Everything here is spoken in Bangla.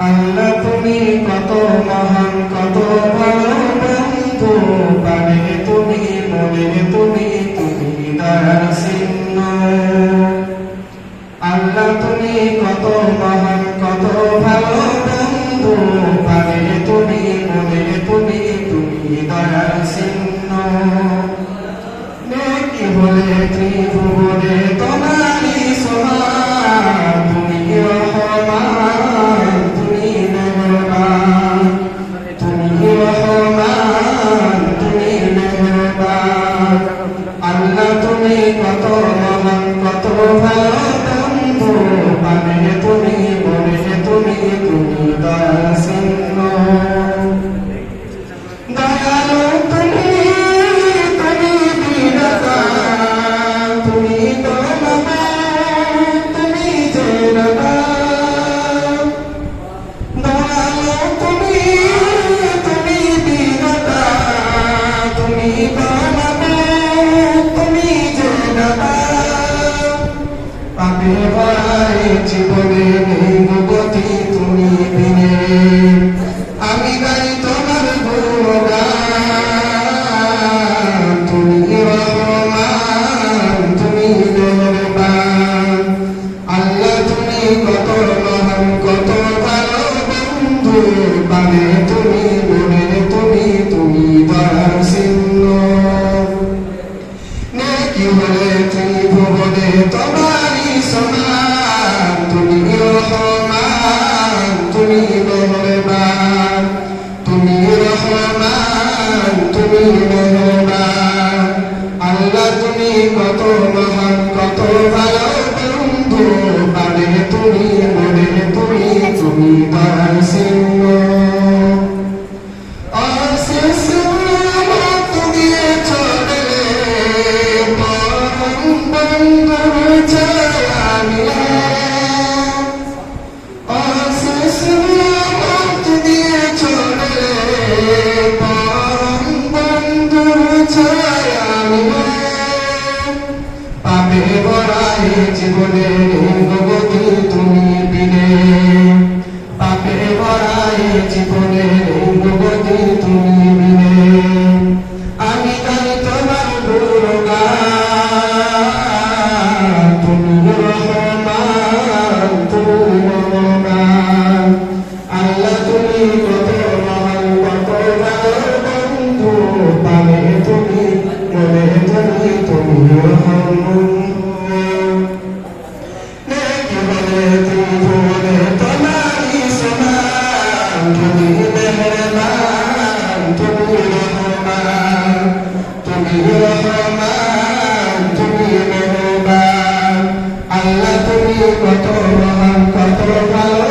আল্লাহ তুমি কত মহান, কত ভালো বন্ধু, পানে তুমি, মনে তুমি, তুমি দয়ার সিন্ধু। আল্লাহ তুমি কত মহান, কত ভালো বন্ধু, পানে তুমি, মনে তুমি, তুমি দয়ার সিন্ধু। নেকি বলে ত্রিভুবনে তোমারই সমান, তুমি রহমান, তুমি মেহেরবান, তুমি রহমান, তুমি মেহেরবান। আল্লাহ তুমি কত মহান, কত ভালো বন্ধু, পানে তুমি, মনে তুমি, তুমি দয়ার সিন্ধু। দয়ালু তুমি, তুমি বিধাতা, তুমি দয়াময়, তুমি জেনাদার। দয়ালু তুমি, তুমি বিধাতা, তুমি দয়াময়, তুমি জেনাদার। পাপে ভরাই জীবনে নেই গতি তুমি বিনে, আমি গাই তোমার গুণগান। তুমি রহমান, তুমি মেহেরবান। আল্লাহ তুমি কত মহান, কত ভালো বন্ধু, পানে তুমি, মনে তুমি, তুমি দয়ার সিন্ধু। নেকি বলে ত্রিভুবনে তোমারই সমান, তুমি রহমান, তুমি মেহেরবান, তুমি রহমান, তুমি মেহেরবান। আল্লাহ তুমি কত মহান, কত ভালো বন্ধু, পানে তুমি, মনে তুমি, তুমি দয়ার সিন্ধু। অশেষ রহমত দিয়ে চলে পরম বন্ধুর ছায়া নিয়ে, অশেষ রহমত দিয়ে চলে পরম বন্ধুর ছায়া নিয়ে। পাপে ভরাই জীবনে গতি তুমি বিনে, পাপে ভরাই জীবনে গতি তুমি বিনে, আমি গাই তোমার গুণগান। তুমি রহমান, তুমি মেহেরবান। আল্লাহ তুমি কত মহান, কত ভালো বন্ধু, পানে তুমি, মনে তুমি, তুমি রহমান। নেকি বলে ত্রিভুবনে তোমারই সমান, তুমি মেহেরবান, তুমি রহমান, তুমি রহমান, তুমি মেহেরবান। আল্লাহ তুমি কত মহান, কত ভালো